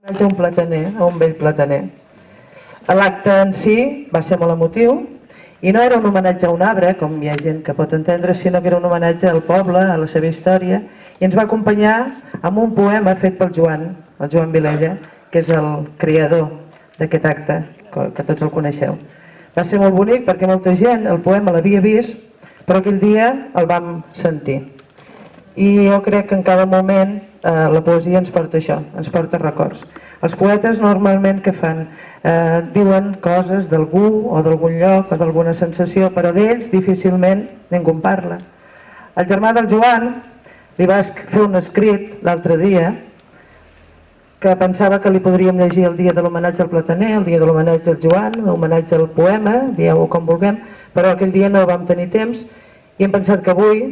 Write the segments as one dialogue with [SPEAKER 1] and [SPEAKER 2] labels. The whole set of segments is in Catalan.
[SPEAKER 1] A un plataner, a un vell plataner. L'acte en si va ser molt emotiu i no era un homenatge a un arbre, com hi ha gent que pot entendre, sinó que era un homenatge al poble, a la seva història, i ens va acompanyar amb un poema fet pel Joan, el Joan Vilella, que és el creador d'aquest acte, que tots el coneixeu. Va ser molt bonic perquè molta gent el poema l'havia vist, però aquell dia el vam sentir. I jo crec que en cada moment la poesia ens porta això, ens porta records. Els poetes normalment què fan? Diuen coses d'algú o d'algun lloc o d'alguna sensació, però d'ells difícilment ningú en parla. El germà del Joan li va fer un escrit l'altre dia que pensava que li podríem llegir el dia de l'homenatge al plataner, el dia de l'homenatge al Joan, l'homenatge al poema, dieu-ho com vulguem, però aquell dia no vam tenir temps i hem pensat que avui,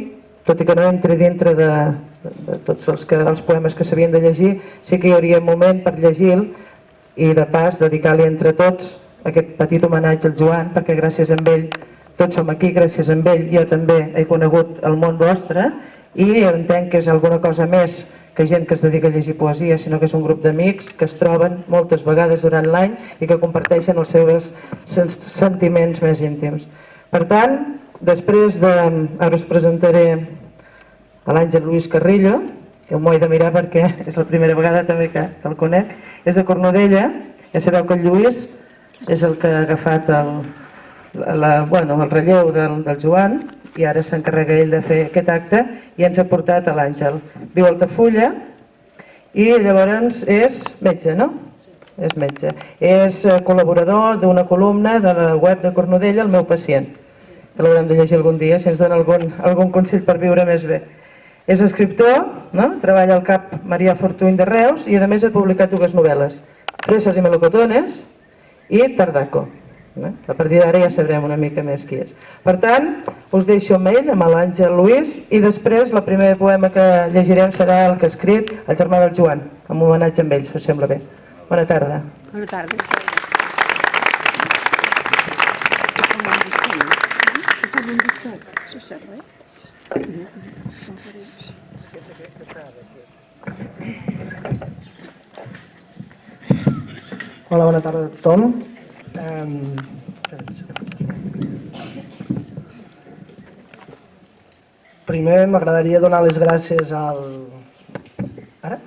[SPEAKER 1] tot i que no entri dintre de tots els poemes que s'havien de llegir, sí que hi hauria un moment per llegir-lo i de pas dedicar-li entre tots aquest petit homenatge al Joan, perquè gràcies a ell tots som aquí, gràcies a ell jo també he conegut el món vostre i entenc que és alguna cosa més que gent que es dedica a llegir poesia, sinó que és un grup d'amics que es troben moltes vegades durant l'any i que comparteixen els seus sentiments més íntims. Per tant, després de... ara us presentaré a l'Àngel Lluís Carrillo, que m'ho he de mirar perquè és la primera vegada també que el conec, és de Cornudella. Ja sabeu que el Lluís és el que ha agafat el relleu del Joan i ara s'encarrega ell de fer aquest acte i ens ha portat a l'Àngel. Viu a Altafulla i llavors és metge, no? És metge. És col·laborador d'una columna de la web de Cornudella, El meu pacient, que l'haurem de llegir algun dia si ens dona algun consell per viure més bé. És escriptor, no? Treballa al CAP Marià Fortuny de Reus i a més ha publicat dues novel·les, Fresas i melocotones i Tardaco. A partir d'ara ja sabrem una mica més qui és. Per tant, us deixo amb ell, amb l'Àngel Lluís, i després el primer poema que llegirem serà el que ha escrit el germà del Joan, en homenatge amb ell, si us sembla bé. Bona tarda.
[SPEAKER 2] Bona tarda.
[SPEAKER 3] Hola, bona tarda a tothom. Primer m'agradaria donar les gràcies al... Ara?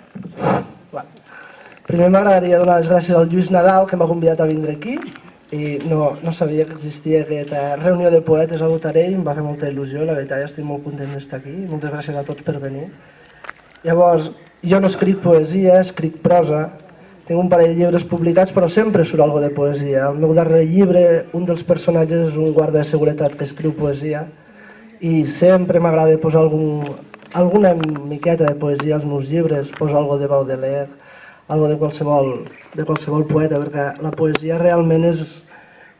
[SPEAKER 3] Primer m'agradaria donar les gràcies al Lluís Nadal, que m'ha convidat a vindre aquí i no sabia que existia aquesta reunió de poetes a Botarell, em va fer molta il·lusió, la veritat, estic molt content d'estar aquí, moltes gràcies a tots per venir. Llavors, jo no escric poesia, escric prosa, tinc un parell de llibres publicats, però sempre surt alguna de poesia. El meu darrer llibre, un dels personatges és un guarda de seguretat que escriu poesia i sempre m'agrada posar alguna miqueta de poesia als meus llibres, poso alguna de Baudelaire, alguna de qualsevol poeta, perquè la poesia realment és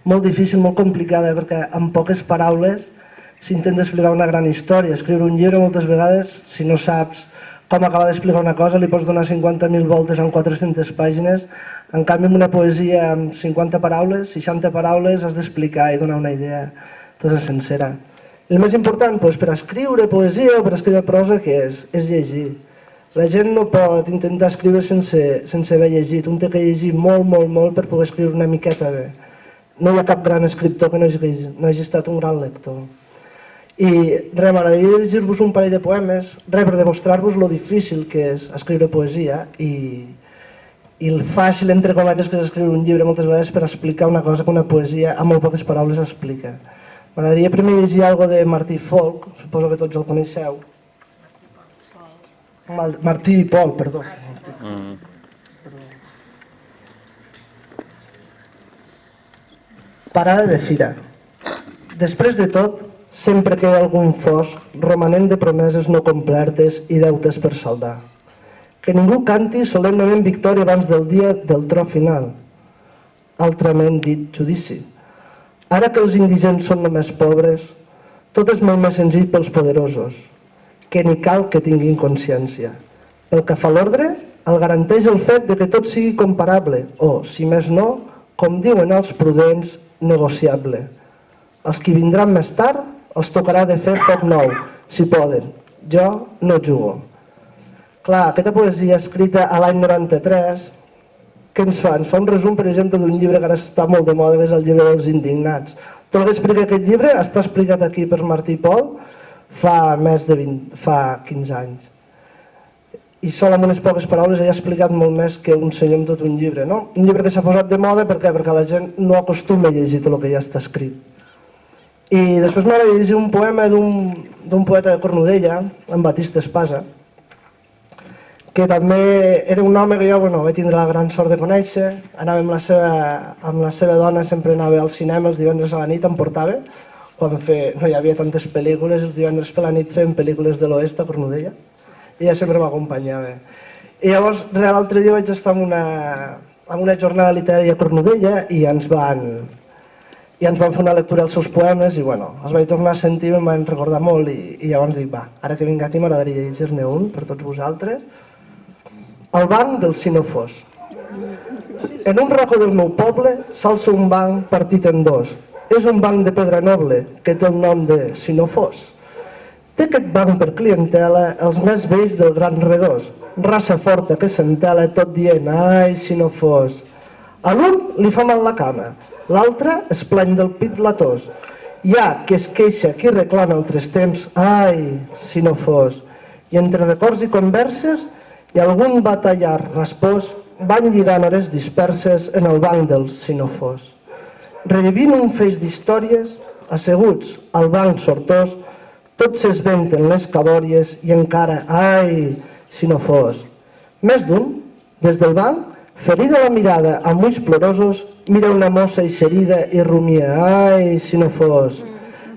[SPEAKER 3] molt difícil, molt complicada, perquè amb poques paraules s'intenta explicar una gran història. Escriure un llibre moltes vegades, si no saps com acabar d'explicar una cosa, li pots donar 50.000 voltes en 400 pàgines. En canvi, amb una poesia amb 50 paraules, 60 paraules, has d'explicar i donar una idea tota sencera. El més important, per escriure poesia o per escriure prosa, què és? És llegir. La gent no pot intentar escriure sense haver llegit. Un té que llegir molt, molt, molt per poder escriure una miqueta bé. No hi ha cap gran escriptor que no hagi estat un gran lector. I res, m'agradaria llegir-vos un parell de poemes, res, per demostrar-vos lo difícil que és escriure poesia i el fàcil, entre cometes, que és escriure un llibre moltes vegades per explicar una cosa que una poesia amb molt poques paraules explica. M'agradaria primer llegir alguna de Martí Folch, suposo que tots el coneixeu. Martí i Pol, perdó. Parada de fira. Després de tot, sempre queda algun fosc romanent de promeses no complertes i deutes per saldar. Que ningú canti solemnement victòria abans del dia del tro final, altrament dit judici. Ara que els indigents són només pobres, tot és molt més senzill pels poderosos, que ni cal que tinguin consciència. Pel que fa a l'ordre, el garanteix el fet de que tot sigui comparable, o, si més no, com diuen els prudents, negociable. Els que vindran més tard els tocarà de fer tot nou, si poden. Jo no jugo. Clar, aquesta poesia escrita a l'any 93 què ens fa? Ens fa un resum, per exemple, d'un llibre que ara està molt de moda, que és el llibre dels indignats. Tot el que explica aquest llibre està explicat aquí per Martí i Pol fa 15 anys. I sol amb unes poques paraules ell ha explicat molt més que un senyor amb tot un llibre, no? Un llibre que s'ha posat de moda, per què? Perquè la gent no acostuma a llegir tot el que ja està escrit. I després m'agrada llegir un poema d'un poeta de Cornudella, en Batista Espasa, que també era un home que jo vaig tindre la gran sort de conèixer. Anava amb la seva dona, sempre anava al cinema els divendres a la nit, em portava, quan no hi havia tantes pel·lícules, els divendres per la nit feien pel·lícules de l'oest a Cornudella, i ella sempre m'acompanyava. I llavors, l'altre dia vaig estar en una jornada literària a Cornudella i ens van fer una lectura dels seus poemes i els vaig tornar a sentir i em van recordar molt i llavors dic, ara que vinc aquí m'agradaria llegir-ne un per tots vosaltres. El banc del Si no fos. En un racó del meu poble s'alça un banc partit en dos. És un banc de pedra noble que té el nom de Si no fos. Té aquest banc per clientela els més vells del Gran Redós, raça forta que s'entela tot dient, ai, si no fos. A l'un li fa mal la cama, l'altre es plany del pit la tos. Hi ha qui es queixa, qui reclama altres temps, ai, si no fos. I entre records i converses i algun batallar raspós van lligant hores disperses en el banc del si no fos. Revivint un feix d'històries, asseguts al banc sortós, tots s'esventen les cabòries i encara, ai, si no fos. Més d'un, des del banc, ferida la mirada amb ulls plorosos, mira una mossa eixerida i rumia, ai, si no fos.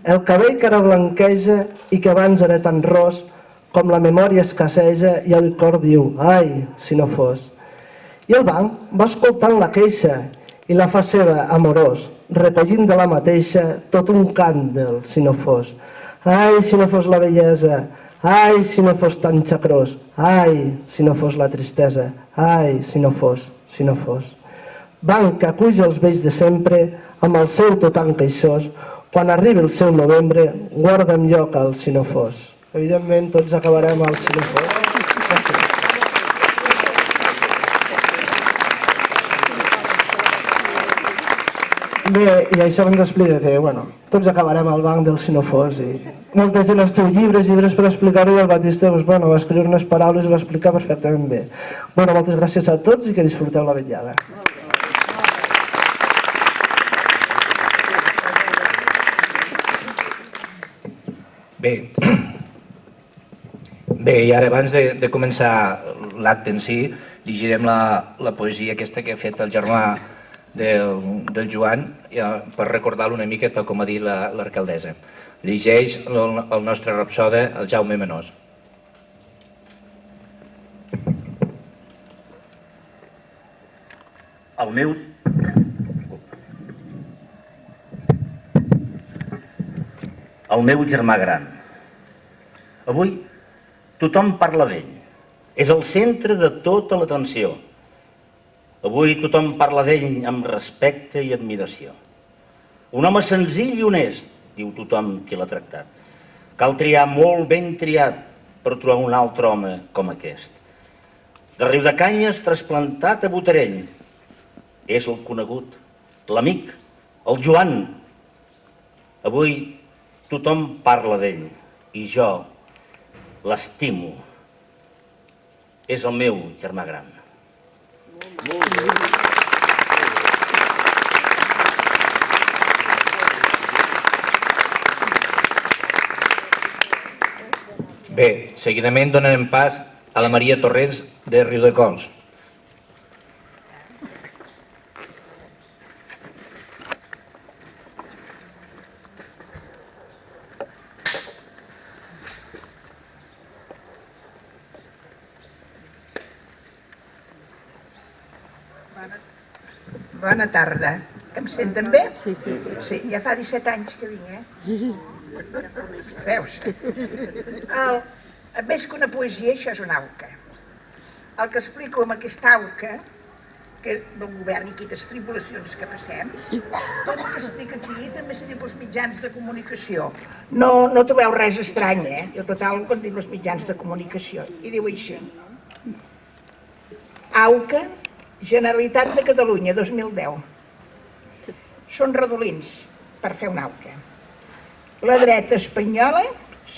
[SPEAKER 3] El cabell que ara blanqueja i que abans era tan ros, com la memòria escasseja i el cor diu, ai, si no fos. I el banc va escoltant la queixa i la fa seva amorós, recollint de la mateixa tot un cant del si no fos. Ai, si no fos la bellesa, ai, si no fos tan xacrós, ai, si no fos la tristesa, ai, si no fos, si no fos. Banc que acull els vells de sempre, amb el seu totant queixós, quan arribi el seu novembre, guarda'm lloc al si no fos. Evidentment, tots acabarem al si no fos. Gràcies. Bé, i això ens explica que, tots acabarem al banc del si no fos i molta gent es treu llibres per explicar-ho i el Batista va escriure unes paraules i va explicar perfectament bé. Moltes gràcies a tots i que disfruteu la vetllada.
[SPEAKER 2] Bé, i ara abans de començar l'acte en si, llegirem la poesia aquesta que ha fet el germà del Joan per recordar-lo una mica tal com ha dit l'alcaldessa. Llegeix el nostre rapsode, el Jaume Menós. El meu germà gran. Avui tothom parla d'ell. És el centre de tota l'atenció. Avui tothom parla d'ell amb respecte i admiració. Un home senzill i honest, diu tothom qui l'ha tractat. Cal triar molt ben triat per trobar un altre home com aquest. De Riudecanyes trasplantat a Botarell. És el conegut, l'amic, el Joan. Avui tothom parla d'ell i jo l'estimo. És el meu germà gran. Bé, seguidament donarem pas a la Maria Torrents de Riudecols.
[SPEAKER 4] Bona tarda. Em senten bé? Sí, ja fa 17 anys que vinc, Veus? Més que una poesia, això és una auca. El que explico amb aquesta auca, que del govern i quites tribulacions que passem, tot el que estic aquí també seria pels mitjans de comunicació. No trobeu res estrany, Jo total quan dic els mitjans de comunicació. I diu així. Auca Generalitat de Catalunya, 2010. Són redolins per fer un auca. La dreta espanyola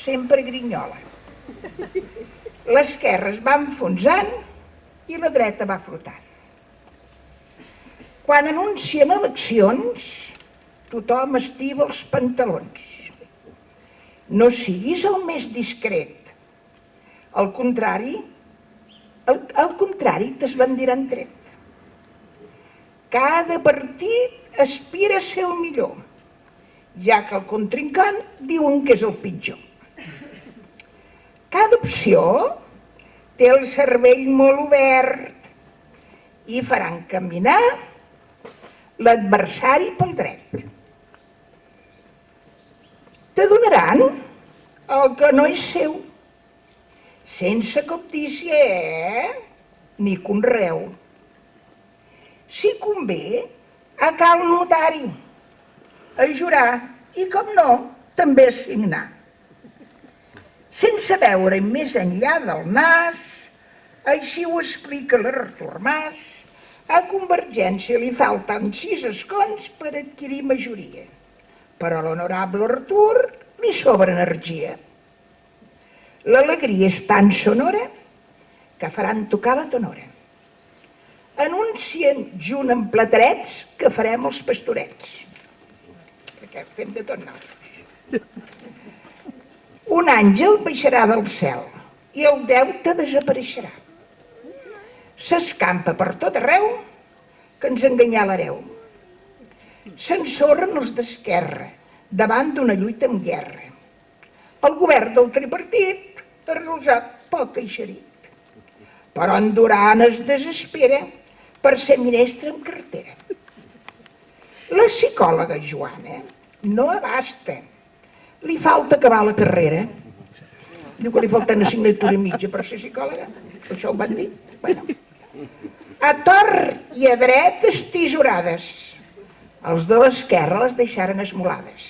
[SPEAKER 4] sempre grinyola. L'esquerra es va enfonsant i la dreta va flotant. Quan anuncien eleccions, tothom estiva els pantalons. No siguis el més discret. Al contrari, t'esbandiran tret. Cada partit aspira a ser el millor, ja que el contrincant diuen que és el pitjor. Cada opció té el cervell molt obert i faran caminar l'adversari pel dret. T'adonaran el que no és seu, sense cobdícia ni conreu. Si convé, a cal notari, a jurar i, com no, també a signar. Sense veure més enllà del nas, així ho explica l'Artur Mas, a Convergència li falten 6 escons per adquirir majoria, però a l'honorable Artur li sobra energia. L'alegria és tan sonora que faran tocar la tenora. Anuncien junt amb platerets que farem els pastorets, perquè fem de tot nosaltres. Un àngel baixarà del cel i el deute desapareixerà. S'escampa per tot arreu que ens enganyà l'hereu. S'ensorren els d'esquerra davant d'una lluita en guerra. El govern del tripartit ha rosat poc eixerit, però en Duran es desespera per ser ministre amb cartera. La psicòloga Joana no abasta, li falta acabar la carrera. Diu que li falta una assignatura i mitja per ser psicòloga, això ho van dir. Bueno. A tort i a dret estisorades, els de l'esquerra les deixaren esmolades.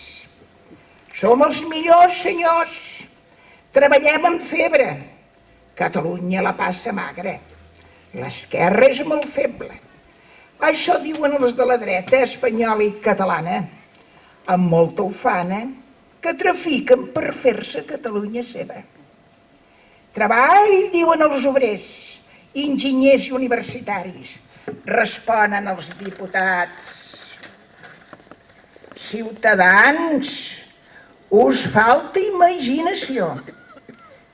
[SPEAKER 4] Som els millors, senyors, treballem amb febre, Catalunya la passa magra. L'esquerra és molt feble. Això diuen els de la dreta espanyola i catalana, amb molta ufana, que trafiquen per fer-se Catalunya seva. Treball, diuen els obrers, enginyers i universitaris, responen els diputats. Ciutadans, us falta imaginació.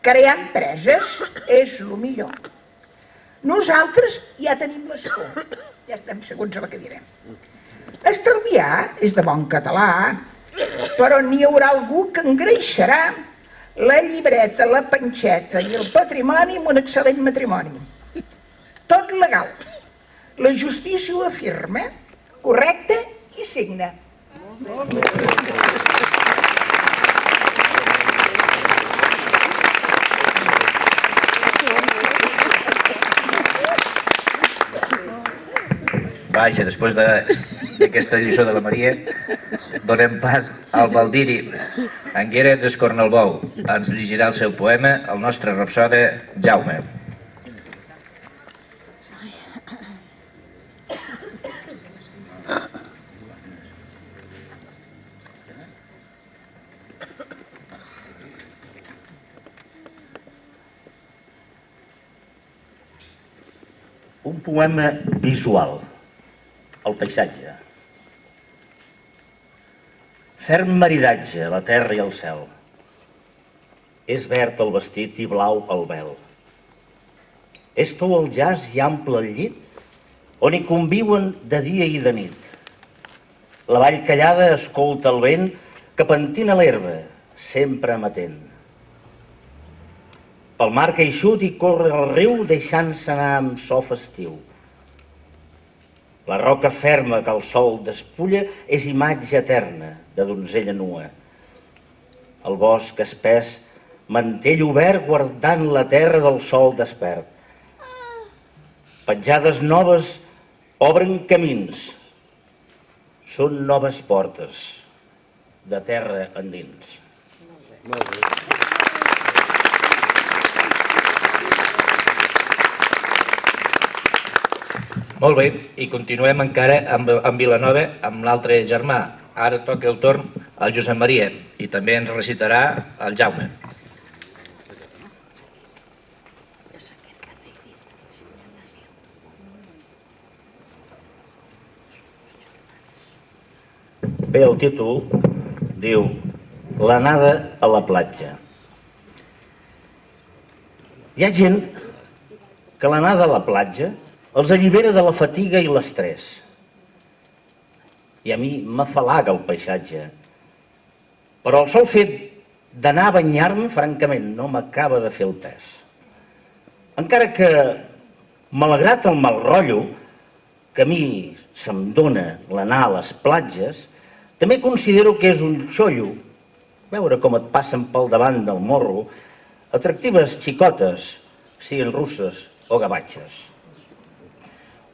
[SPEAKER 4] Crear empreses és el millor. Nosaltres ja tenim l'escó, ja estem segons a la cadira. Estalviar és de bon català, però n'hi haurà algú que engreixarà la llibreta, la panxeta i el patrimoni amb un excel·lent matrimoni. Tot legal. La justícia ho afirma, correcte i signa.
[SPEAKER 5] Vaja, després d'aquesta lliçó de la Maria, donem pas al Baldiri Anguera d'Escornalbou. Ens llegirà el seu poema, el nostre rapsode Jaume.
[SPEAKER 2] Un poema visual. El paisatge. Ferm maridatge, la terra i el cel. És verd el vestit i blau el vel. És tou el jaç i ample el llit, on hi conviuen de dia i de nit. La vall callada escolta el vent que pentina l'herba, sempre amatent. Pel mar que eixut hi corre el riu, deixant-se anar amb so festiu. La roca ferma que el sol despulla és imatge eterna de donzella nua. El bosc espès, mantell obert guardant la terra del sol despert. Petjades noves obren camins. Són noves portes de terra endins. Molt bé.
[SPEAKER 5] Molt bé, i continuem encara amb Vilanova, amb l'altre germà. Ara toca el torn al Josep Maria i també ens recitarà el Jaume.
[SPEAKER 2] Bé, el títol diu L'anada a la platja. Hi ha gent que l'anada a la platja els allibera de la fatiga i l'estrès. I a mi m'afalaga el paisatge. Però el sol fet d'anar a banyar-me, francament, no m'acaba de fer el pes. Encara que, malgrat el mal rotllo que a mi se'm dona l'anar a les platges, també considero que és un xollo veure com et passen pel davant del morro atractives xicotes, siguin russes o gavatxes.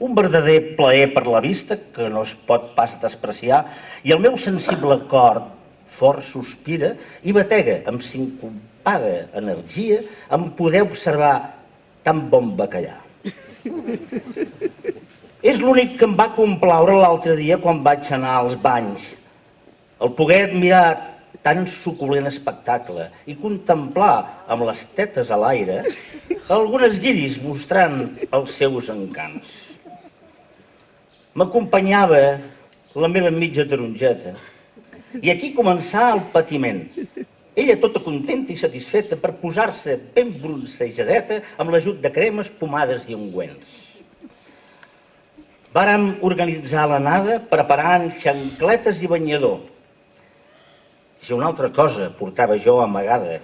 [SPEAKER 2] Un verdader plaer per la vista que no es pot pas despreciar i el meu sensible cor fort sospira i batega amb sincopada energia en poder observar tan bon bacallà. És l'únic que em va complaure l'altre dia quan vaig anar als banys. El poder admirar tan suculent espectacle i contemplar amb les tetes a l'aire algunes guiris mostrant els seus encants. M'acompanyava la meva mitja tarongeta i aquí començà el patiment. Ella tota contenta i satisfeta per posar-se ben broncejadeta amb l'ajut de cremes, pomades i ungüents. Vàrem organitzar l'anada preparant xancletes i banyador. Si una altra cosa portava jo amagada,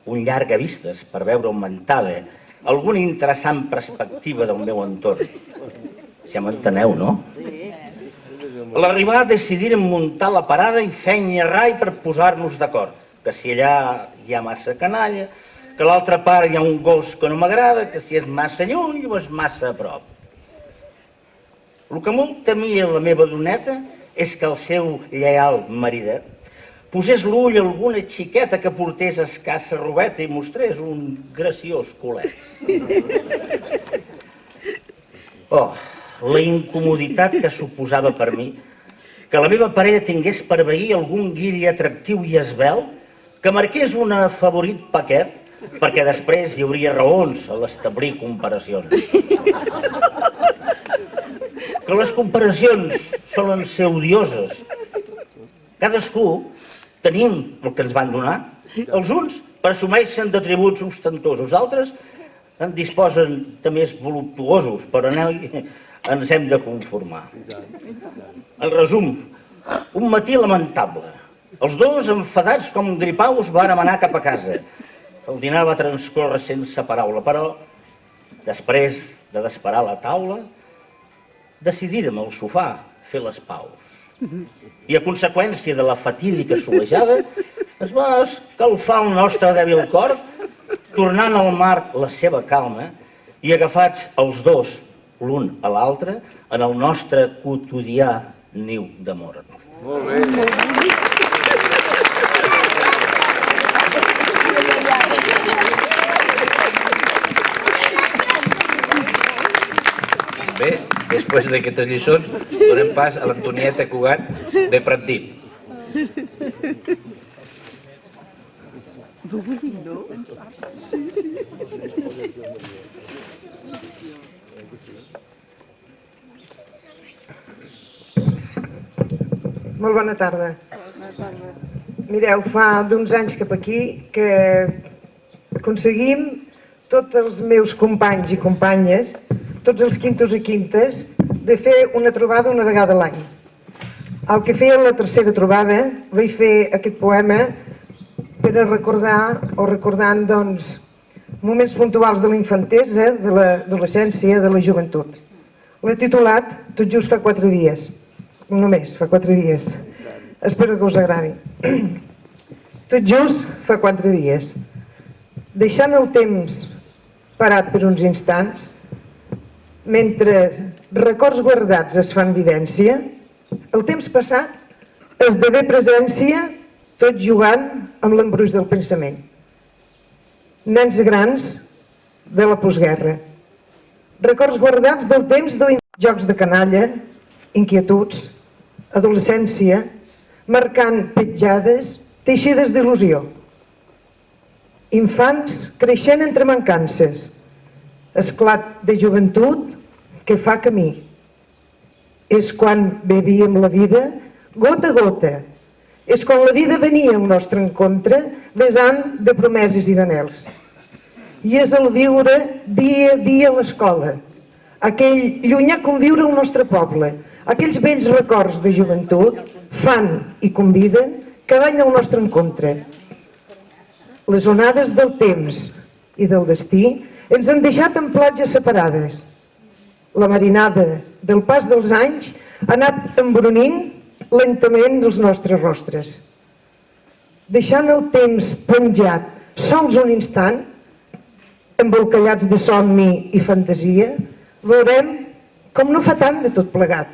[SPEAKER 2] un llargavistes per veure augmentada alguna interessant perspectiva del meu entorn. Ja m'enteneu, no? A l'arribar decidírem muntar la parada i fenya rai per posar-nos d'acord, que si allà hi ha massa canalla, que a l'altra part hi ha un gos que no m'agrada, que si és massa lluny o és massa a prop. El que molt temia la meva doneta és que el seu lleial maridet posés l'ull a alguna xiqueta que portés escassa robeta i mostrés un graciós culet. Oh, la incomoditat que suposava per mi que la meva parella tingués per veí algun guiri atractiu i esvelt que marqués un afavorit paquet perquè després hi hauria raons a l'establir comparacions. Que les comparacions solen ser odioses. Cadascú tenim el que ens van donar. Els uns presumeixen d'atributs ostentosos, altres en disposen de més voluptuosos, però ens hem de conformar. En resum, un matí lamentable. Els dos, enfadats com gripaus, vàrem anar cap a casa. El dinar va transcórrer sense paraula, però després de desparar la taula, decidírem al sofà fer les paus. I a conseqüència de la fatídica solejada, es va escalfar el nostre dèbil cor, tornant al mar la seva calma i agafats els dos, l'un a l'altre, en el nostre quotidià niu d'amor.
[SPEAKER 5] Molt bé. Bé, després d'aquestes lliçons, donem pas a l'Antonieta Cugat de Pratdip.
[SPEAKER 6] Molt bona tarda. Mireu, fa d'uns anys cap aquí que aconseguim tots els meus companys i companyes, tots els quintos i quintes, de fer una trobada una vegada a l'any. El que feia la tercera trobada, vaig fer aquest poema per a recordant doncs, moments puntuals de la infantesa, de l'adolescència, de la joventut. L'he titulat tot just fa 4 dies. Només fa 4 dies. Espero que us agradi. Tot just fa 4 dies. Deixant el temps parat per uns instants, mentre records guardats es fan evidència, el temps passat esdevé presència tot jugant amb l'embruix del pensament. Nens grans de la postguerra. Records guardats del temps de jocs de canalla, inquietuds, adolescència, marcant petjades, teixides d'il·lusió. Infants creixent entre mancances, esclat de joventut que fa camí. És quan bevíem la vida gota a gota. És quan la vida venia al nostre encontre vessant de promeses i d'anels. I és el viure dia a dia a l'escola, aquell llunyà conviure al nostre poble, aquells vells records de joventut fan i conviden cada any al nostre encontre. Les onades del temps i del destí ens han deixat en platges separades. La marinada del pas dels anys ha anat embrunint lentament els nostres rostres. Deixant el temps penjat sols un instant, embolcallats de somni i fantasia, veurem com no fa tant de tot plegat.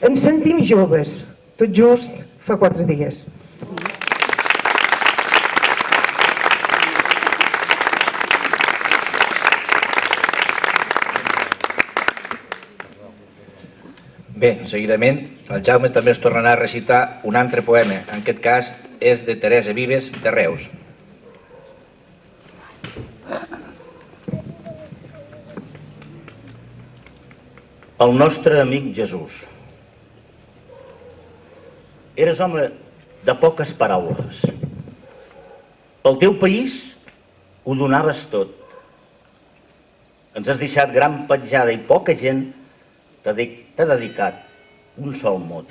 [SPEAKER 6] Ens sentim joves, tot just fa 4 dies.
[SPEAKER 5] Bé, seguidament, el Jaume també es tornarà a recitar un altre poema. En aquest cas és de Teresa Vives, de Reus.
[SPEAKER 2] El nostre amic Jesús. Eres home de poques paraules. Pel teu país ho donaves tot. Ens has deixat gran petjada i poca gent t'ha dedicat un sol mot.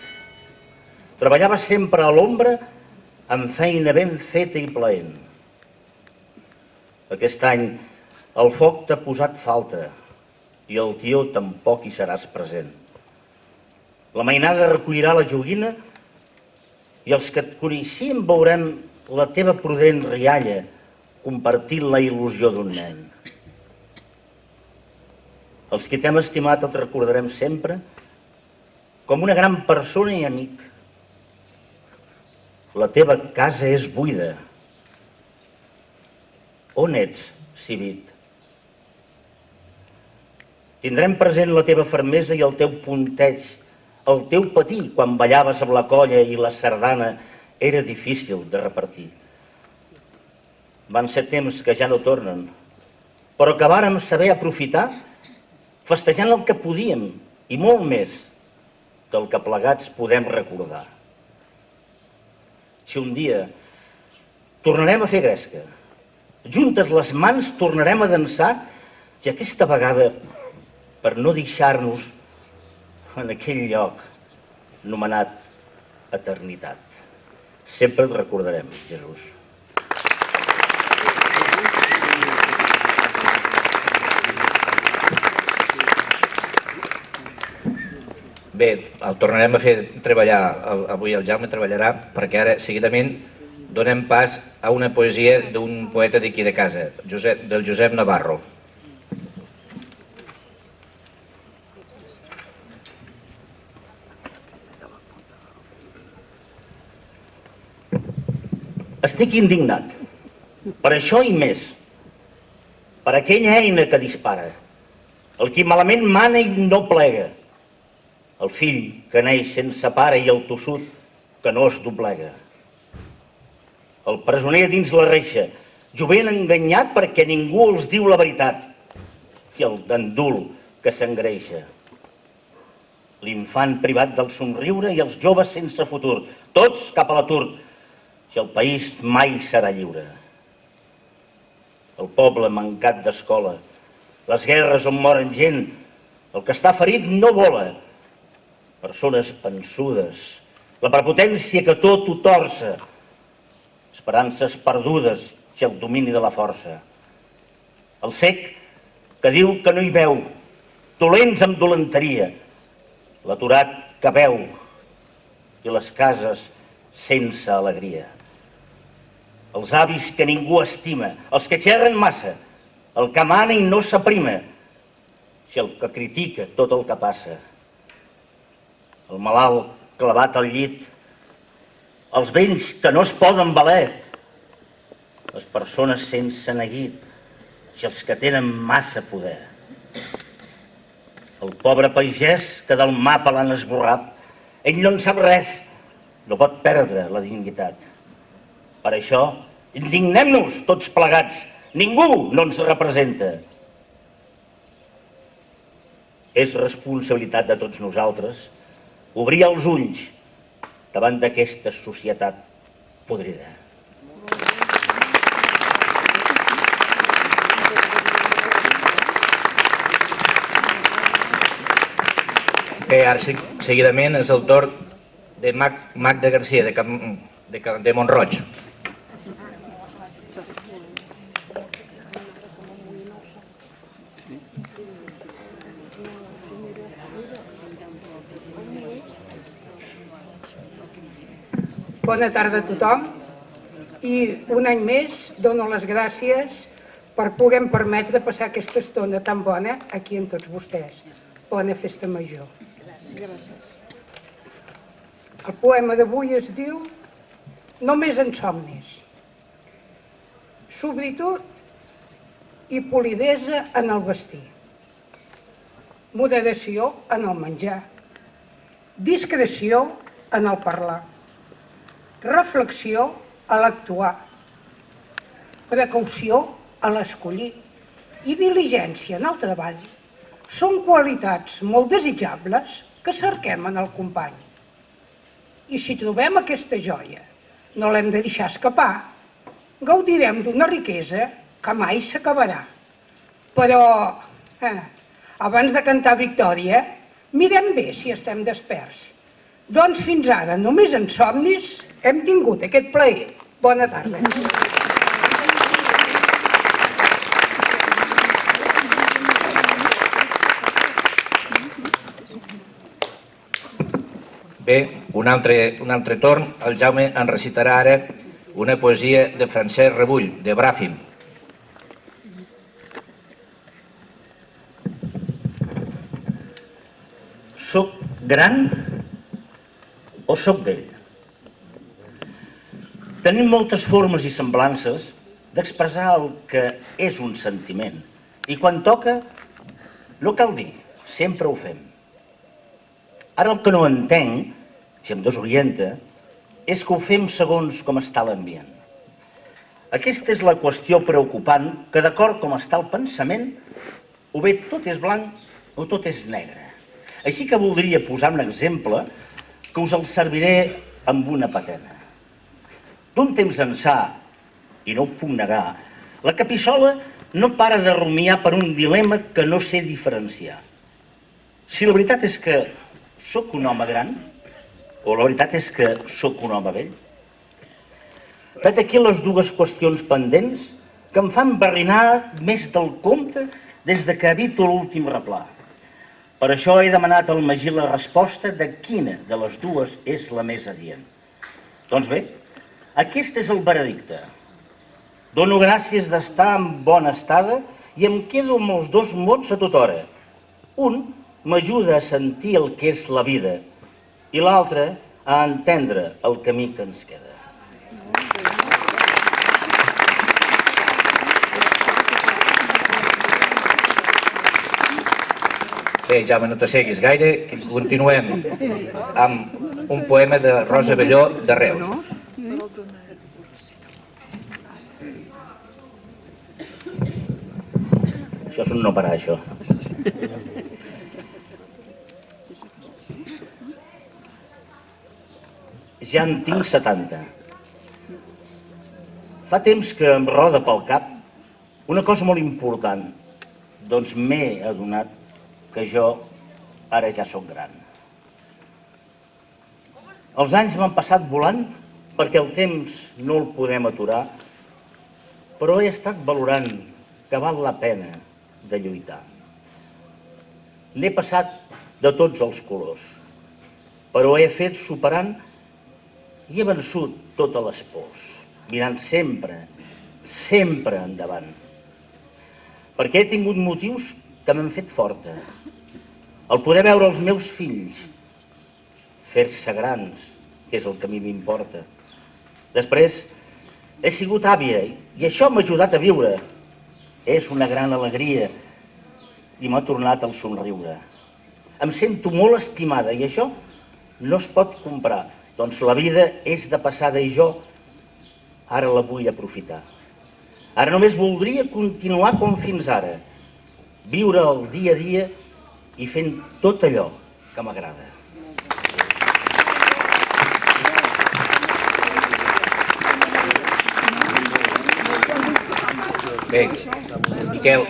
[SPEAKER 2] Treballaves sempre a l'ombra amb feina ben feta i plaent. Aquest any el foc t'ha posat falta i el tió tampoc hi seràs present. La mainada recollirà la joguina i els que et coneixien veurem la teva prudent rialla compartint la il·lusió d'un nen. Els que t'hem estimat et recordarem sempre com una gran persona i amic. La teva casa és buida. On ets, Civit? Tindrem present la teva fermesa i el teu punteig, el teu patir quan ballaves amb la colla i la sardana era difícil de repartir. Van ser temps que ja no tornen, però que vàrem saber aprofitar festejant el que podíem i molt més del que plegats podem recordar. Si un dia tornarem a fer gresca, juntes les mans tornarem a dansar i aquesta vegada per no deixar-nos en aquell lloc anomenat eternitat. Sempre et recordarem, Jesús.
[SPEAKER 5] Bé, el tornarem a fer treballar, avui el Jaume treballarà, perquè ara seguidament donem pas a una poesia d'un poeta d'aquí de casa, del Josep Navarro.
[SPEAKER 2] Estic indignat, per això i més, per aquella eina que dispara, el qui malament mana i no plega, el fill que neix sense pare i el tossut que no es doblega, el presoner dins la reixa, jovent enganyat perquè ningú els diu la veritat, i el gandul que s'engreixa, l'infant privat del somriure i els joves sense futur, tots cap a l'atur, i el país mai serà lliure. El poble mancat d'escola, les guerres on moren gent, el que està ferit no vola, persones pensudes, la prepotència que tot ho torça, esperances perdudes i el domini de la força. El cec que diu que no hi veu, dolents amb dolenteria, l'aturat que veu i les cases sense alegria. Els avis que ningú estima, els que xerren massa, el que mana i no s'aprima, i el que critica tot el que passa. El malalt clavat al llit, els vells que no es poden valer, les persones sense neguit i els que tenen massa poder. El pobre pagès que del mapa l'han esborrat, ell no en sap res, no pot perdre la dignitat. Per això, indignem-nos tots plegats, ningú no ens representa. És responsabilitat de tots nosaltres obrir els ulls davant d'aquesta societat podrida.
[SPEAKER 5] Bé, ara seguidament és el torn de Magda Garcia, de Mont-roig.
[SPEAKER 7] Bona tarda a tothom i un any més dono les gràcies per poder permetre passar aquesta estona tan bona aquí amb tots vostès. Bona festa major. El poema d'avui es diu Només en somnis. Sobritud i polidesa en el vestir. Moderació en el menjar. Discreció en el parlar. Reflexió a l'actuar, precaució a l'escollir i diligència en el treball són qualitats molt desitjables que cerquem en el company. I si trobem aquesta joia, no l'hem de deixar escapar, gaudirem d'una riquesa que mai s'acabarà. Però, abans de cantar victòria, mirem bé si estem desperts. Doncs fins ara, només en somnis, hem tingut aquest plaer. Bona tarda.
[SPEAKER 5] Bé, un altre torn. El Jaume en recitarà ara una poesia de Francesc Rebull, de Bràfim.
[SPEAKER 2] Soc gran o soc vell? Tenim moltes formes i semblances d'expressar el que és un sentiment. I quan toca, no cal dir, sempre ho fem. Ara el que no entenc, si em desorienta, és que ho fem segons com està l'ambient. Aquesta és la qüestió preocupant que, d'acord com està el pensament, o bé tot és blanc o tot és negre. Així que voldria posar un exemple que us el serviré amb una patena. D'un temps ençà, i no ho puc negar, la capissola no para de rumiar per un dilema que no sé diferenciar. Si la veritat és que sóc un home gran, o la veritat és que sóc un home vell. Vet aquí les dues qüestions pendents que em fan barrinar més del compte des de que habito l'últim replà. Per això he demanat al Magí la resposta de quina de les dues és la més adient. Doncs bé, aquest és el veredicte. Dono gràcies d'estar en bona estada i em quedo amb els dos mots a tota hora. Un m'ajuda a sentir el que és la vida i l'altre a entendre el camí que ens queda.
[SPEAKER 5] Bé, Jaume, no t'asseguis gaire, que continuem amb un poema de Rosa Belló de Reus.
[SPEAKER 2] Això és un no parar, això. Ja en tinc 70. Fa temps que em roda pel cap una cosa molt important. Doncs m'he adonat que jo ara ja sóc gran. Els anys m'han passat volant perquè el temps no el podem aturar, però he estat valorant que val la pena de lluitar. N'he passat de tots els colors, però he fet superant i he vençut totes les pors, mirant sempre, sempre endavant. Perquè he tingut motius que m'han fet forta. El poder veure els meus fills fer-se grans, que és el que a mi m'importa. Després he sigut àvia i això m'ha ajudat a viure. És una gran alegria i m'ha tornat el somriure. em sento molt estimada i això no es pot comprar. Doncs la vida és de passada i jo ara la vull aprofitar. Ara només voldria continuar com fins ara, viure el dia a dia i fent tot allò que m'agrada.
[SPEAKER 5] Bé, Miquel,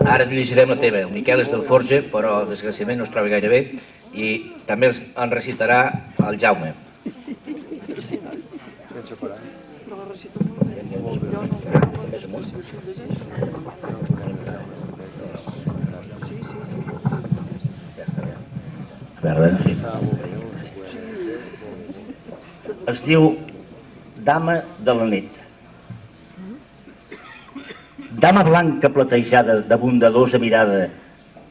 [SPEAKER 5] ara et llegirem la teva. El Miquel és del Forge, però desgraciadament no es troba gaire bé, i també en recitarà el Jaume.
[SPEAKER 2] Es diu Dama de la nit. Dama blanca platejada de bondadosa mirada,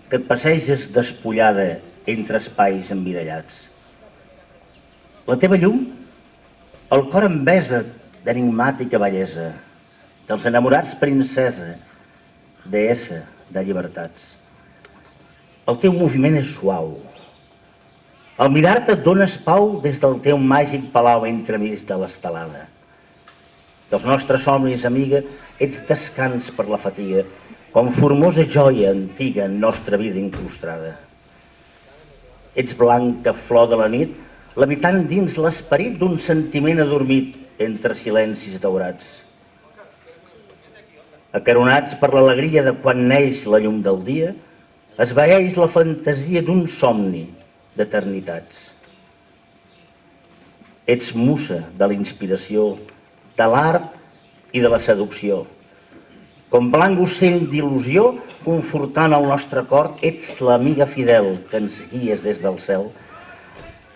[SPEAKER 2] que et passeges despullada entre espais embidellats. La teva llum, el cor em besa d'enigmàtica bellesa, dels enamorats princesa, deessa de llibertats. El teu moviment és suau. Al mirar-te et dones pau des del teu màgic palau entremig de l'estelada. Dels nostres somnis, amiga, ets descans per la fatiga, com formosa joia antiga en nostra vida incrustada. Ets blanca flor de la nit, levitant dins l'esperit d'un sentiment adormit entre silencis daurats. Acaronats per l'alegria de quan neix la llum del dia, esvaeix la fantasia d'un somni d'eternitats. Ets musa de la inspiració, de l'art i de la seducció. Com blanc ocell d'il·lusió, confortant el nostre cor, ets l'amiga fidel que ens guies des del cel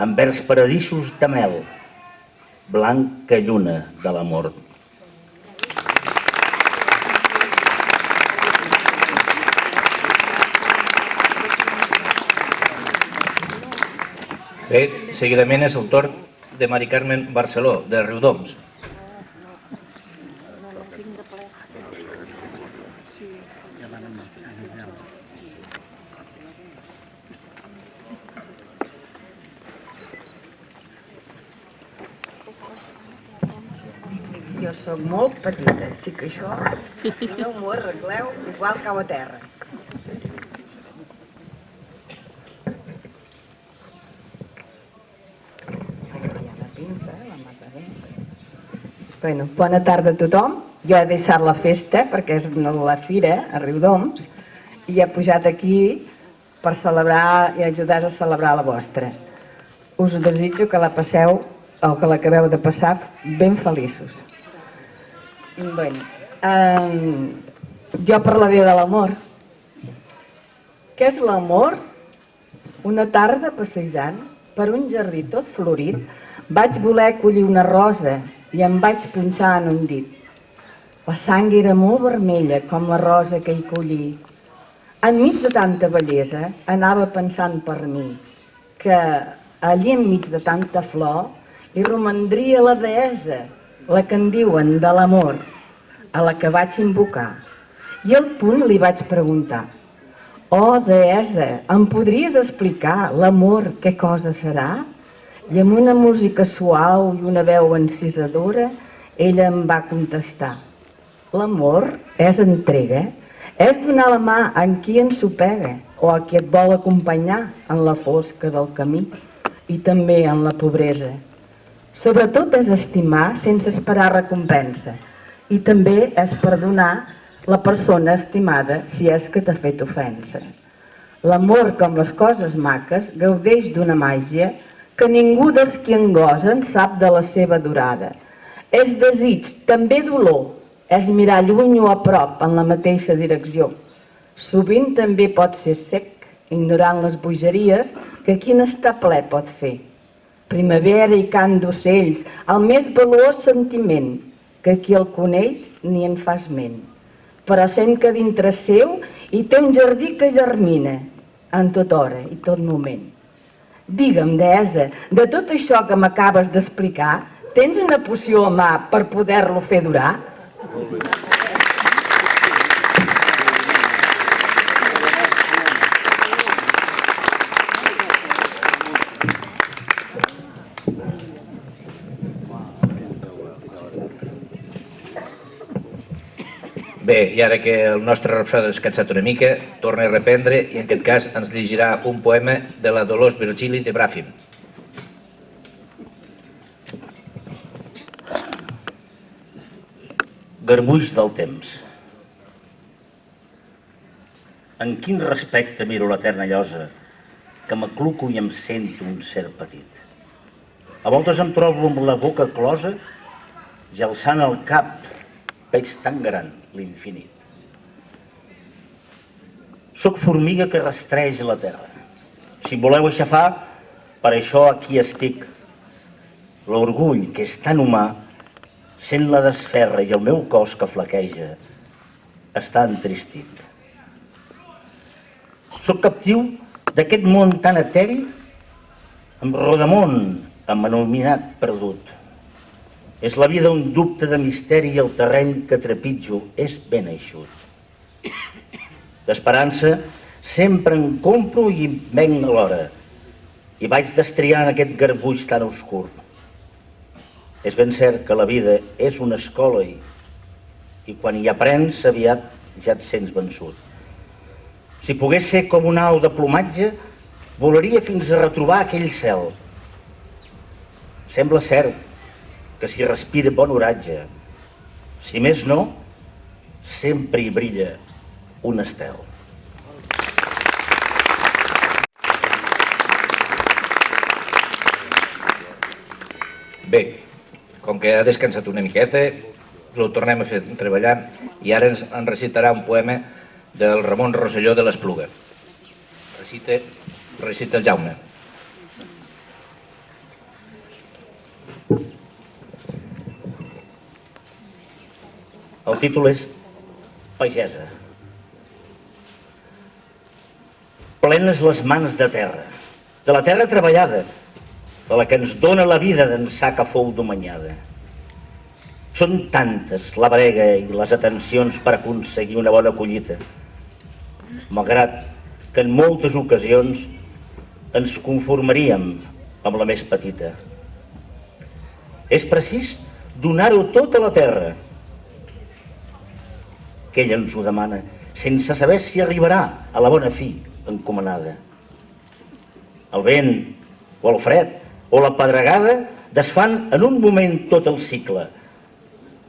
[SPEAKER 2] envers paradisos de mel, blanca lluna de l'amor.
[SPEAKER 5] Bé, seguidament és el torn de Mari Carmen Barceló, de Riudoms.
[SPEAKER 8] Jo sóc molt petita, així que això no m'ho arregleu igual cau a terra. Bueno, bona tarda a tothom. Jo he deixat la festa perquè és la fira a Riudoms i he pujat aquí per celebrar i ajudar a celebrar la vostra. Us desitjo que la passeu o que l'acabeu de passar ben feliços. Bueno, jo parlaré de l'amor. Què és l'amor? Una tarda passejant per un jardí tot florit vaig voler collir una rosa i em vaig punxar en un dit. La sang era molt vermella com la rosa que hi collí. Enmig de tanta bellesa anava pensant per mi que allí enmig de tanta flor hi romandria la deessa, la que en diuen de l'amor, a la que vaig invocar. I al punt li vaig preguntar: «Oh, deessa, em podries explicar l'amor què cosa serà?» I amb una música suau i una veu encisadora, ella em va contestar: «L'amor és entrega, és donar la mà a qui ens sopega o a qui et vol acompanyar en la fosca del camí i també en la pobresa. Sobretot és estimar sense esperar recompensa i també és perdonar la persona estimada si és que t'ha fet ofensa. L'amor, com les coses maques, gaudeix d'una màgia que ningú dels qui en gosen sap de la seva durada. És desig, també dolor, és mirar lluny o a prop en la mateixa direcció. Sovint també pot ser sec, ignorant les bogeries que qui n'està ple pot fer. Primavera i cant d'ocells, el més valuós sentiment, que qui el coneix ni en fa esment. Però sent que dintre seu hi té un jardí que germina en tota hora i tot moment. Digue'm, deessa, de tot això que m'acabes d'explicar, tens una poció a mà per poder-lo fer durar?
[SPEAKER 5] Bé, i ara que el nostre rapsode ha descansat una mica, torna a reprendre i en aquest cas ens llegirà un poema de la Dolors Virgili de Bràfim.
[SPEAKER 2] Garbuix del temps. En quin respecte miro la terna llosa, que m'acluco i em sento un ser petit. A voltes em trobo amb la boca closa i alçant el cap veig tan gran l'infinit. Soc formiga que rastreja la terra. Si em voleu aixafar, per això aquí estic. L'orgull, que és tan humà, sent la desferra i el meu cos que flaqueja està entristit. Soc captiu d'aquest món tan eteri, amb rodamón, amb anomenat perdut. És la vida un dubte de misteri i el terreny que trepitjo és ben eixut. D'esperança sempre en compro i venc alhora i vaig destriant aquest garbuix tan obscur. És ben cert que la vida és una escola i quan hi aprens aviat ja et sents vençut. Si pogués ser com un au de plomatge, volaria fins a retrobar aquell cel. Sembla cert que s'hi respira bon oratge. Si més no, sempre hi brilla un estel.
[SPEAKER 5] Bé, com que ha descansat una miqueta, ho tornem a fer treballar i ara ens recitarà un poema del Ramon Rosselló de l'Espluga. Recita el Jaume.
[SPEAKER 2] El títol és Pagesa. Plenes les mans de terra, de la terra treballada, de la que ens dóna la vida d'ençà que fou domanyada. Són tantes la brega i les atencions per aconseguir una bona collita, malgrat que en moltes ocasions ens conformaríem amb la més petita. És precís donar-ho tot a la terra, que ella ens ho demana, sense saber si arribarà a la bona fi encomanada. El vent o el fred o la pedregada desfan en un moment tot el cicle,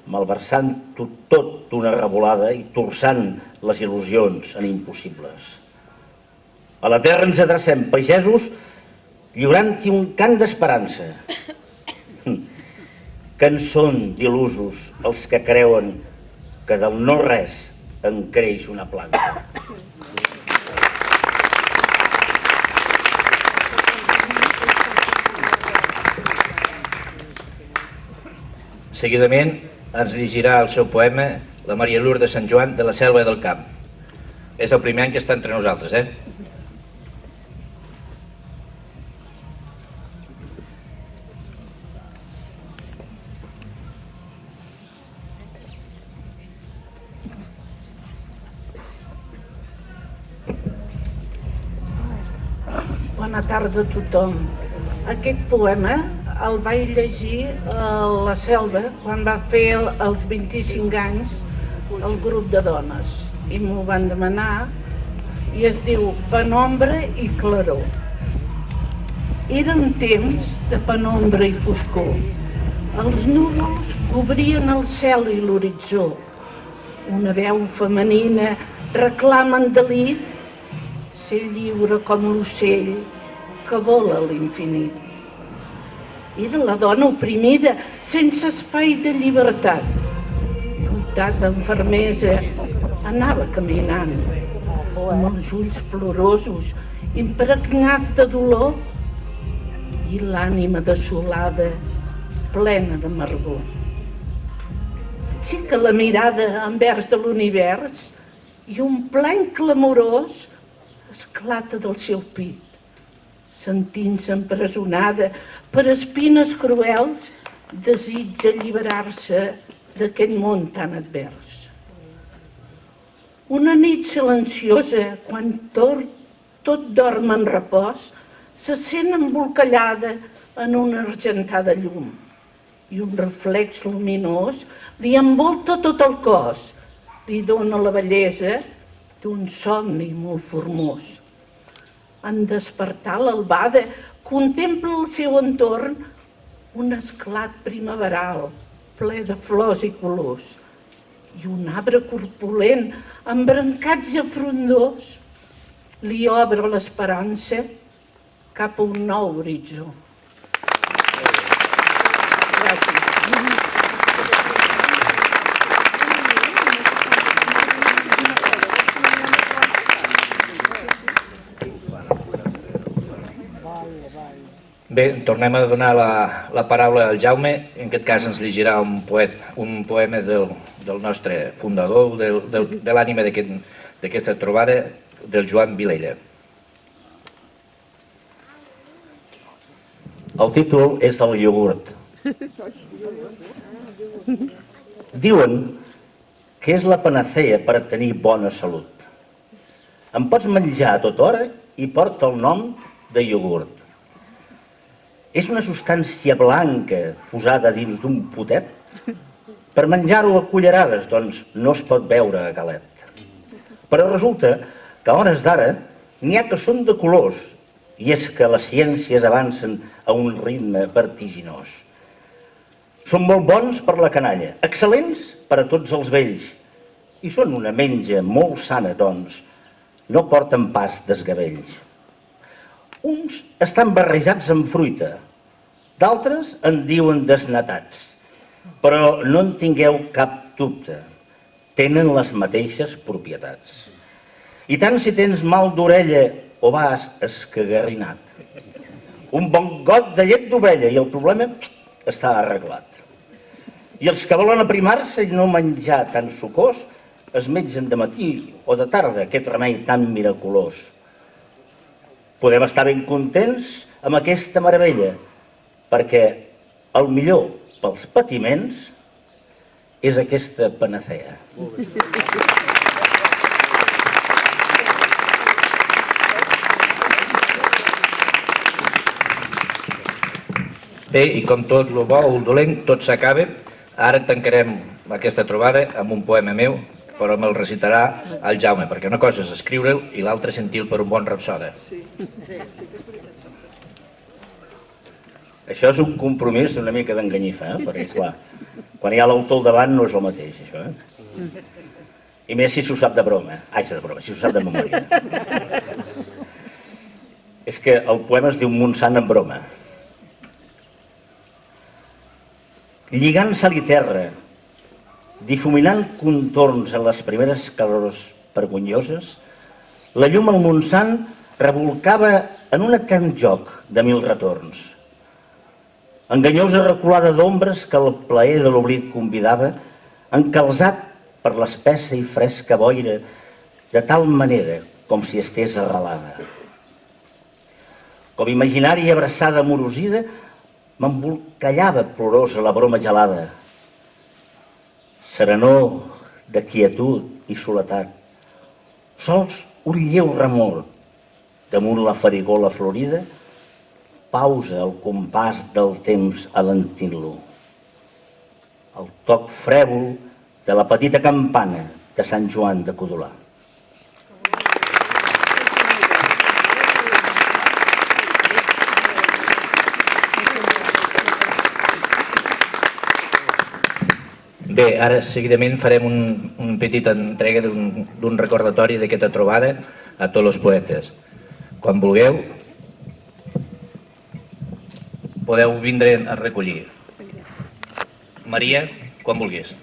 [SPEAKER 2] malversant-ho tot d'una revolada i torçant les il·lusions en impossibles. A la terra ens adrecem, pagesos, lliurant-hi un cant d'esperança. Que en són d'il·lusos els que creuen que del no-res en creix una planta.
[SPEAKER 5] Seguidament ens llegirà el seu poema la Maria Lourdes de Sant Joan de la Selva del Camp. És el primer any que està entre nosaltres,
[SPEAKER 7] Bona tarda a tothom. Aquest poema el vaig llegir a la Selva quan va fer els 25 anys el grup de dones i m'ho van demanar i es diu Penombra i claror. Eren temps de penombra i foscor. Els núvols cobrien el cel i l'horitzó. Una veu femenina reclama en delit ser lliure com l'ocell que vola a l'infinit. Era la dona oprimida, sense espai de llibertat. Dotada amb fermesa, anava caminant, amb els ulls plorosos, impregnats de dolor, i l'ànima desolada, plena d'amargor. Aixeca la mirada envers de l'univers i un plany clamorós esclata del seu pit. Sentint-se empresonada per espines cruels, desitja alliberar-se d'aquest món tan advers. Una nit silenciosa, quan tot dorm en repòs, se sent embolcallada en una argentada llum i un reflex luminós li envolta tot el cos
[SPEAKER 9] li dóna la bellesa d'un somni molt formós. En despertar l'albada contempla el seu entorn un esclat primaveral ple de flors i colors i un arbre corpulent amb brancatge frondós li obre l'esperança cap a un nou horitzó. Gràcies.
[SPEAKER 5] Bé, tornem a donar la paraula al Jaume. En aquest cas ens llegirà un poema del nostre fundador, de l'ànima d'aquesta trobada, del Joan Vilella.
[SPEAKER 2] El títol és el iogurt. Diuen que és la panacea per tenir bona salut. En pots menjar a tota hora i porta el nom de iogurt. És una substància blanca posada dins d'un potet. Per menjar-ho a cullerades, doncs, no es pot beure a galet. Però resulta que a hores d'ara n'hi ha que són de colors, i és que les ciències avancen a un ritme vertiginós. Són molt bons per la canalla, excel·lents per a tots els vells, i són una menja molt sana, doncs, no porten pas desgavells. Uns estan barrejats amb fruita, d'altres en diuen desnatats, però no en tingueu cap dubte, tenen les mateixes propietats. I tant si tens mal d'orella o vas escagarrinat. Un bon got de llet d'ovella i el problema està arreglat. I els que volen aprimar-se i no menjar tan sucós es mengen de matí o de tarda aquest remei tan miraculós. Podem estar ben contents amb aquesta meravella, perquè el millor pels patiments és aquesta panacea.
[SPEAKER 5] Bé, i com tot el bo o el dolent, tot s'acaba. Ara tancarem aquesta trobada amb un poema meu, però me'l recitarà el Jaume, perquè una cosa és escriure'l i l'altra sentir-lo per un bon rapsoda.
[SPEAKER 2] Això és un compromís una mica d'enganyifa, perquè, esclar, quan hi ha l'autor al davant no és el mateix, això, I més si s'ho sap de broma. Si s'ho sap de memòria. És que el poema es diu Montsant en broma. Lligant sal i terra, difuminant contorns en les primeres calors vergonyoses, la llum al Montsant revolcava en un etern joc de mil retorns. Enganyosa reculada d'ombres que el plaer de l'oblit convidava, encalzat per l'espessa i fresca boira, de tal manera com si estés arrelada. Com imaginària abraçada amorosida, m'embolcallava plorosa la broma gelada. Serenor de quietud i soledat, sols un lleu remor damunt la farigola florida, pausa el compàs del temps alentint-lo. El toc frèvol de la petita campana de Sant Joan de Codolar.
[SPEAKER 5] Bé, ara seguidament farem una petita entrega d'un recordatori d'aquesta trobada a tots els poetes. Quan vulgueu, podeu vindre a recollir. Maria, quan vulguis.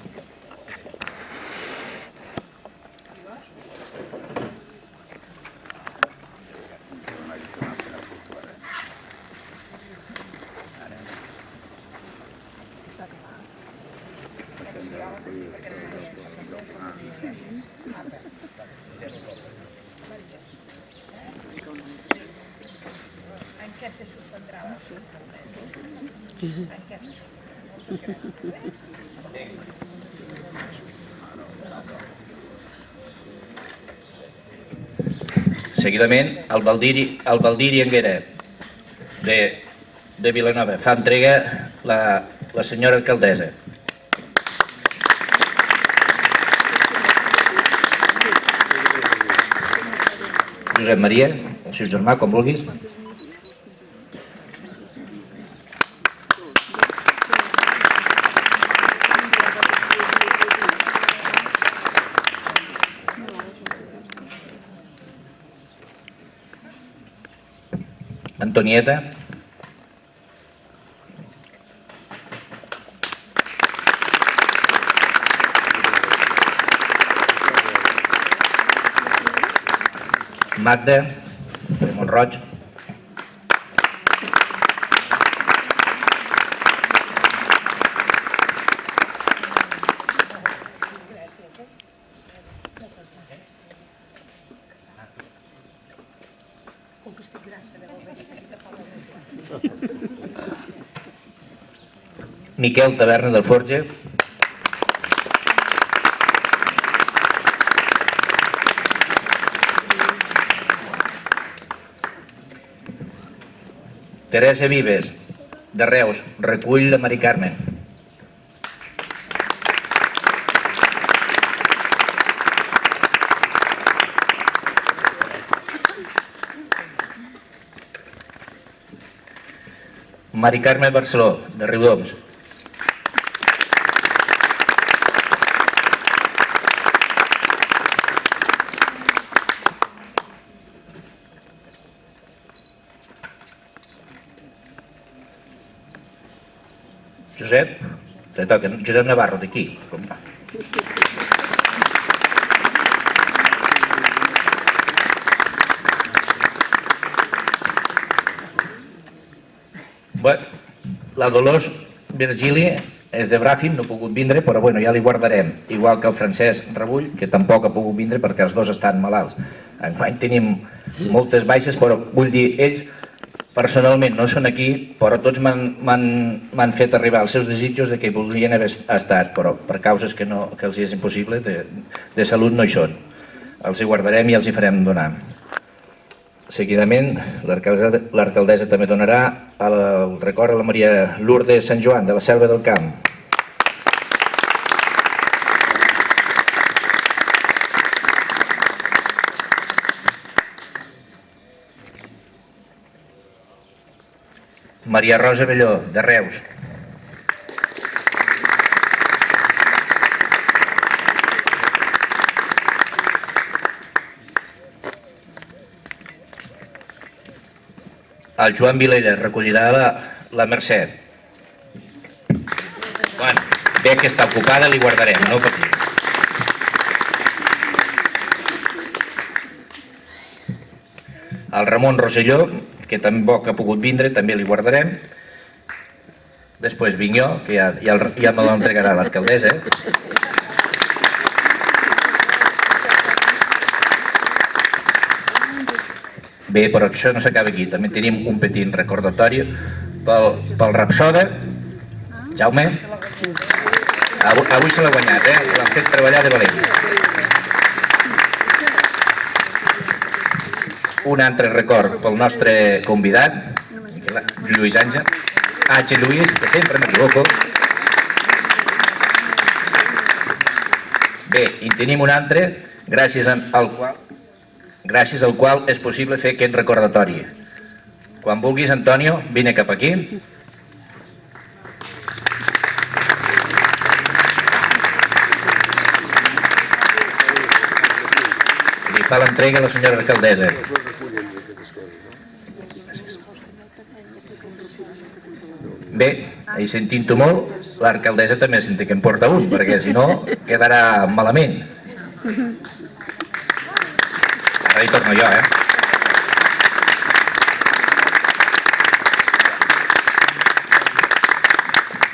[SPEAKER 5] Seguidament, el Baldiri Anguera, de Vilanova, fa entrega la senyora alcaldessa. Josep Maria, el seu germà, com vulguis. Antonieta. Magda, de Montroig. Miquel Taverna del Forge. Teresa Vives, de Reus, recull la Mari Carmen. Mari Carmen Barceló, de Riudoms. Josep, te toca. Josep Navarro, d'aquí. Bé, la Dolors Virgili és de Bràfim, no ha pogut vindre, però bueno, ja li guardarem. Igual que el Francesc Rebull, que tampoc ha pogut vindre perquè els dos estan malalts. Enguany tenim moltes baixes, però vull dir, ells personalment no són aquí, però tots m'han fet arribar els seus desitjos de que voldrien haver estat, però per causes que els és impossible, de salut no hi són. Els hi guardarem i els hi farem donar. Seguidament, l'alcaldessa també donarà el record a la Maria Lourdes Sant Joan, de la Selva del Camp. Maria Rosa Belló, de Reus. El Joan Vilella recollirà la Mercè. Bueno, bé que està ocupada, li guardarem, no patiu. El Ramon Rosselló, que tampoc ha pogut vindre, també li guardarem. Després vinc jo, que ja me l'entregarà l'alcaldessa. Bé, però això no s'acaba aquí. També tenim un petit recordatori pel Rapsoda. Jaume. Avui se l'ha guanyat, l'han fet treballar de valent. Un altre record pel nostre convidat, Lluís Àngel. H. Lluís, que sempre m'equivoco. Bé, i tenim un altre, gràcies al qual és possible fer aquest recordatori. Quan vulguis, Antonio, vine cap aquí. Li fa l'entrega a la senyora alcaldessa. Bé, i sentint-ho molt, l'alcaldessa també senti que em porta un, perquè si no quedarà malament. Ara hi torno jo,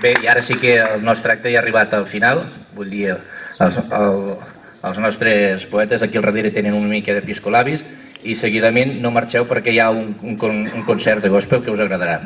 [SPEAKER 5] Bé, i ara sí que el nostre acte ja ha arribat al final. Vull dir, els nostres poetes aquí al darrere tenen una mica de piscolabis i seguidament no marxeu perquè hi ha un concert de gospel que us agradarà.